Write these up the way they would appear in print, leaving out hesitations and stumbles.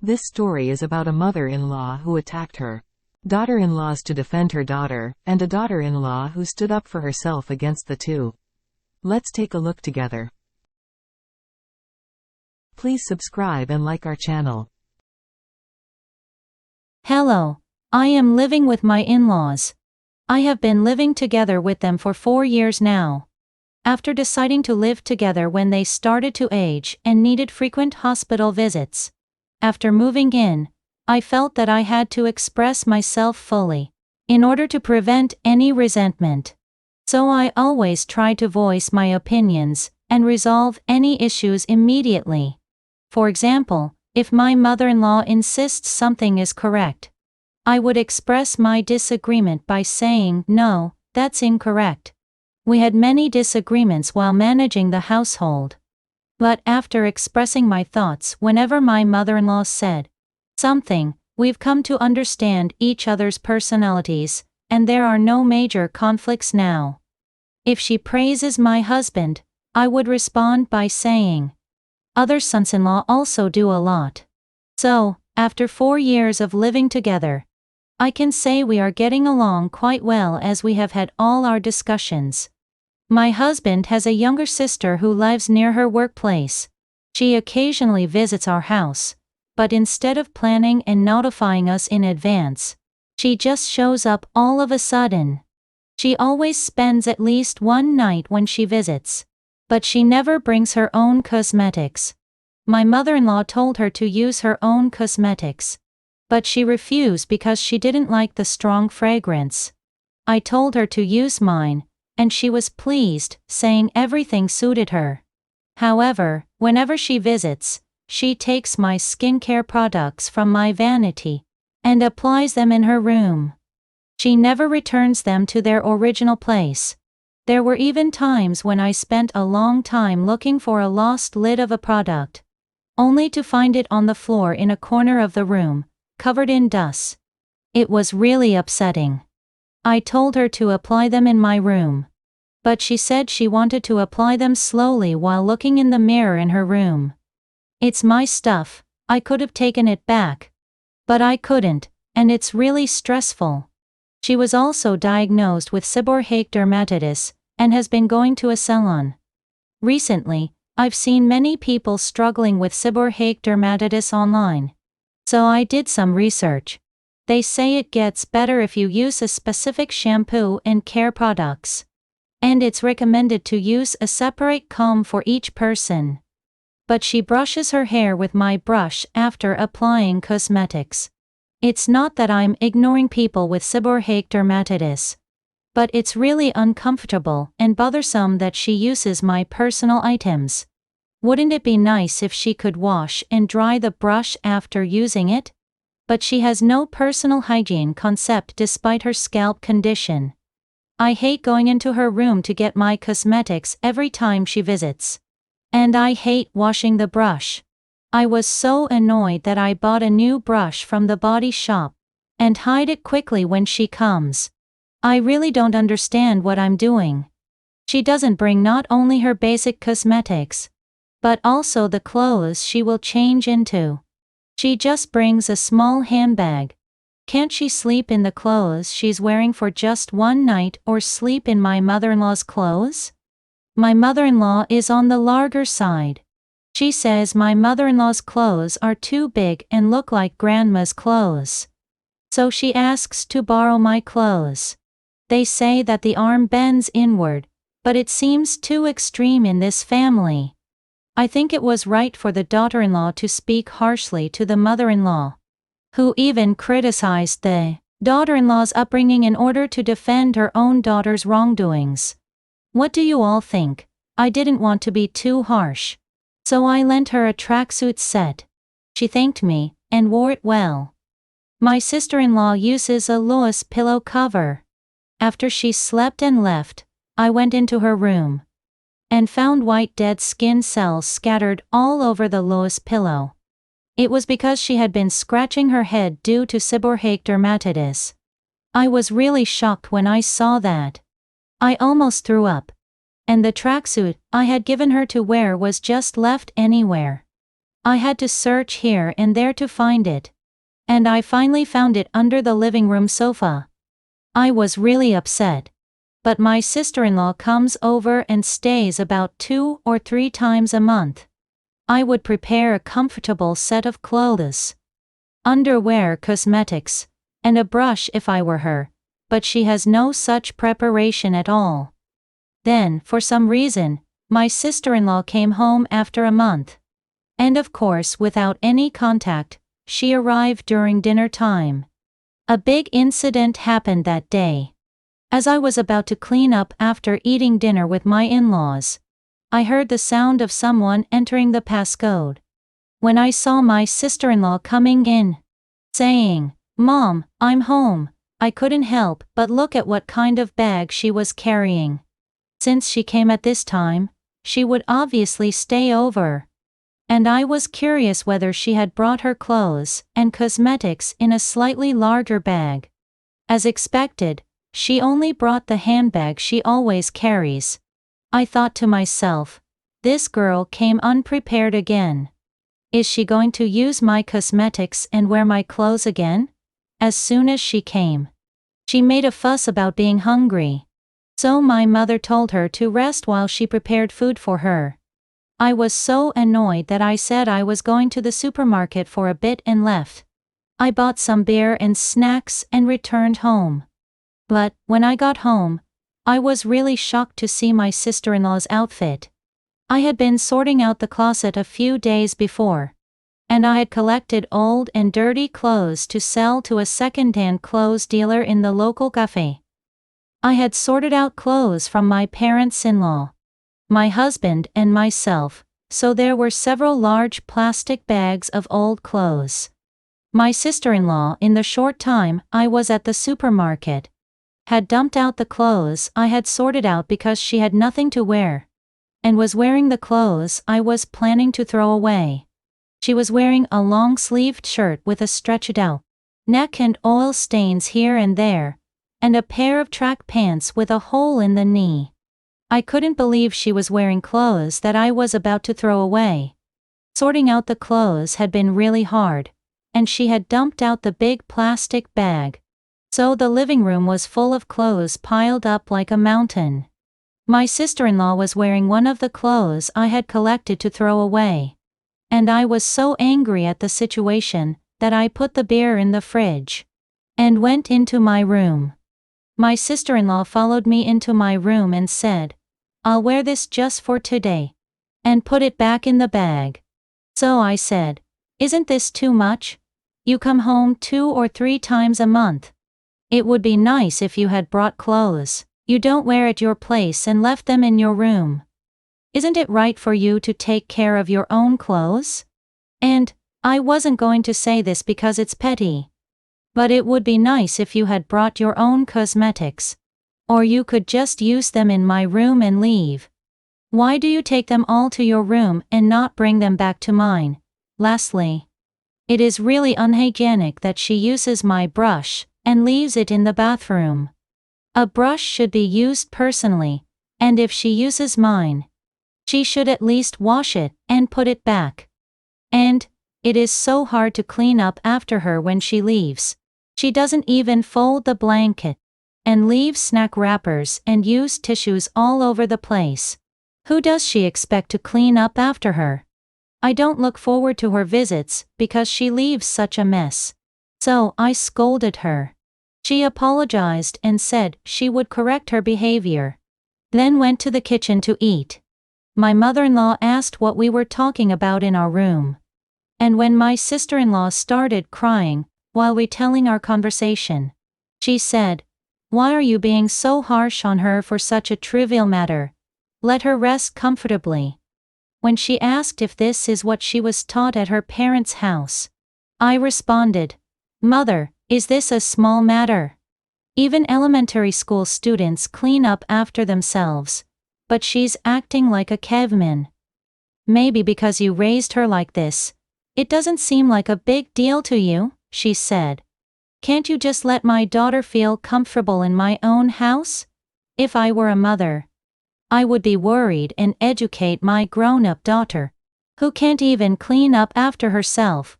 This story is about a mother-in-law who attacked her daughter-in-laws to defend her daughter, and a daughter-in-law who stood up for herself against the two. Let's take a look together. Please subscribe and like our channel. Hello. I am living with my in-laws. I have been living together with them for 4 years now. After deciding to live together when they started to age and needed frequent hospital visits. After moving in, I felt that I had to express myself fully, in order to prevent any resentment. So I always try to voice my opinions and resolve any issues immediately. For example, if my mother-in-law insists something is correct, I would express my disagreement by saying, "No, that's incorrect." We had many disagreements while managing the household. But after expressing my thoughts whenever my mother-in-law said something, we've come to understand each other's personalities, and there are no major conflicts now. If she praises my husband, I would respond by saying, "Other sons-in-law also do a lot." So, after 4 years of living together, I can say we are getting along quite well as we have had all our discussions. My husband has a younger sister who lives near her workplace. She occasionally visits our house, but instead of planning and notifying us in advance, she just shows up all of a sudden. She always spends at least one night when she visits, but she never brings her own cosmetics. My mother-in-law told her to use her own cosmetics, but she refused because she didn't like the strong fragrance. I told her to use mine, and she was pleased, saying everything suited her. However, whenever she visits, she takes my skincare products from my vanity and applies them in her room. She never returns them to their original place. There were even times when I spent a long time looking for a lost lid of a product, only to find it on the floor in a corner of the room, covered in dust. It was really upsetting. I told her to apply them in my room, but she said she wanted to apply them slowly while looking in the mirror in her room. It's my stuff, I could have taken it back, but I couldn't, and it's really stressful. She was also diagnosed with seborrheic dermatitis and has been going to a salon. Recently, I've seen many people struggling with seborrheic dermatitis online. So I did some research. They say it gets better if you use a specific shampoo and care products. And it's recommended to use a separate comb for each person. But she brushes her hair with my brush after applying cosmetics. It's not that I'm ignoring people with seborrheic dermatitis, but it's really uncomfortable and bothersome that she uses my personal items. Wouldn't it be nice if she could wash and dry the brush after using it? But she has no personal hygiene concept despite her scalp condition. I hate going into her room to get my cosmetics every time she visits. And I hate washing the brush. I was so annoyed that I bought a new brush from the body shop and hide it quickly when she comes. I really don't understand what I'm doing. She doesn't bring not only her basic cosmetics, but also the clothes she will change into. She just brings a small handbag. Can't she sleep in the clothes she's wearing for just one night or sleep in my mother-in-law's clothes? My mother-in-law is on the larger side. She says my mother-in-law's clothes are too big and look like grandma's clothes. So she asks to borrow my clothes. They say that the arm bends inward, but it seems too extreme in this family. I think it was right for the daughter-in-law to speak harshly to the mother-in-law, who even criticized the daughter-in-law's upbringing in order to defend her own daughter's wrongdoings. What do you all think? I didn't want to be too harsh, so I lent her a tracksuit set. She thanked me and wore it well. My sister-in-law uses a loose pillow cover. After she slept and left, I went into her room and found white dead skin cells scattered all over the loose pillow. It was because she had been scratching her head due to seborrheic dermatitis. I was really shocked when I saw that. I almost threw up. And the tracksuit I had given her to wear was just left anywhere. I had to search here and there to find it. And I finally found it under the living room sofa. I was really upset. But my sister-in-law comes over and stays about 2 or 3 times a month. I would prepare a comfortable set of clothes, underwear, cosmetics, and a brush if I were her, but she has no such preparation at all. Then, for some reason, my sister-in-law came home after a month. And of course, without any contact, she arrived during dinner time. A big incident happened that day. As I was about to clean up after eating dinner with my in-laws, I heard the sound of someone entering the passcode. When I saw my sister-in-law coming in, saying, "Mom, I'm home," I couldn't help but look at what kind of bag she was carrying. Since she came at this time, she would obviously stay over. And I was curious whether she had brought her clothes and cosmetics in a slightly larger bag. As expected, she only brought the handbag she always carries. I thought to myself, this girl came unprepared again. Is she going to use my cosmetics and wear my clothes again? As soon as she came, she made a fuss about being hungry. So my mother told her to rest while she prepared food for her. I was so annoyed that I said I was going to the supermarket for a bit and left. I bought some beer and snacks and returned home. But, when I got home, I was really shocked to see my sister-in-law's outfit. I had been sorting out the closet a few days before, and I had collected old and dirty clothes to sell to a second-hand clothes dealer in the local cafe. I had sorted out clothes from my parents-in-law, my husband and myself, so there were several large plastic bags of old clothes. My sister-in-law, in the short time I was at the supermarket, had dumped out the clothes I had sorted out because she had nothing to wear, and was wearing the clothes I was planning to throw away. She was wearing a long-sleeved shirt with a stretched-out neck and oil stains here and there, and a pair of track pants with a hole in the knee. I couldn't believe she was wearing clothes that I was about to throw away. Sorting out the clothes had been really hard, and she had dumped out the big plastic bag. So the living room was full of clothes piled up like a mountain. My sister-in-law was wearing one of the clothes I had collected to throw away. And I was so angry at the situation that I put the beer in the fridge and went into my room. My sister-in-law followed me into my room and said, "I'll wear this just for today," and put it back in the bag. So I said, "Isn't this too much? You come home 2 or 3 times a month. It would be nice if you had brought clothes you don't wear at your place and left them in your room. Isn't it right for you to take care of your own clothes? And I wasn't going to say this because it's petty, but it would be nice if you had brought your own cosmetics. Or you could just use them in my room and leave. Why do you take them all to your room and not bring them back to mine? Lastly, it is really unhygienic that she uses my brush and leaves it in the bathroom. A brush should be used personally, and if she uses mine, she should at least wash it and put it back. And it is so hard to clean up after her when she leaves. She doesn't even fold the blanket and leaves snack wrappers and used tissues all over the place. Who does she expect to clean up after her? I don't look forward to her visits because she leaves such a mess. So I scolded her. She apologized and said she would correct her behavior. Then went to the kitchen to eat. My mother-in-law asked what we were talking about in our room. And when my sister-in-law started crying while retelling our conversation, she said, "Why are you being so harsh on her for such a trivial matter? Let her rest comfortably." When she asked if this is what she was taught at her parents' house, I responded, "Mother, is this a small matter? Even elementary school students clean up after themselves, but she's acting like a caveman. Maybe because you raised her like this, it doesn't seem like a big deal to you," she said. "Can't you just let my daughter feel comfortable in my own house?" If I were a mother, I would be worried and educate my grown-up daughter. who can't even clean up after herself.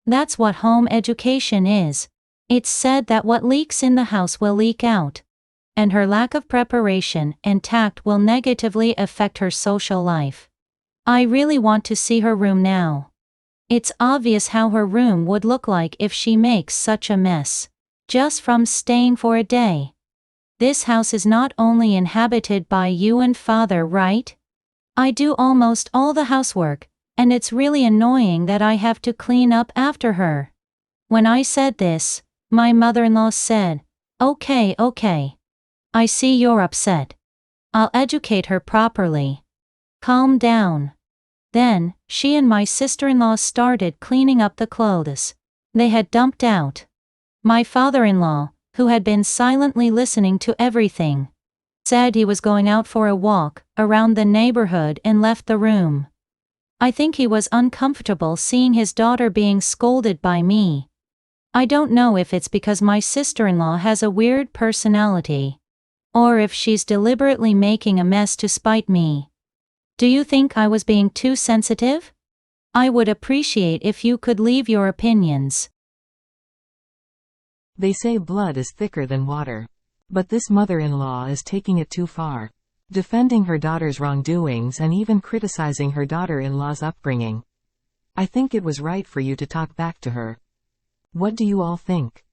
That's what home education is. It's said that what leaks in the house will leak out. And her lack of preparation and tact will negatively affect her social life. I really want to see her room now. It's obvious how her room would look like if she makes such a mess, just from staying for a day. This house is not only inhabited by you and father, right? I do almost all the housework, and it's really annoying that I have to clean up after her. When I said this, my mother-in-law said, "Okay, okay. I see you're upset. I'll educate her properly. Calm down." Then, she and my sister-in-law started cleaning up the clothes they had dumped out. My father-in-law, who had been silently listening to everything, said he was going out for a walk around the neighborhood and left the room. I think he was uncomfortable seeing his daughter being scolded by me. I don't know if it's because my sister-in-law has a weird personality, or if she's deliberately making a mess to spite me. Do you think I was being too sensitive? I would appreciate if you could leave your opinions. They say blood is thicker than water. But this mother-in-law is taking it too far, defending her daughter's wrongdoings and even criticizing her daughter-in-law's upbringing. I think it was right for you to talk back to her. What do you all think?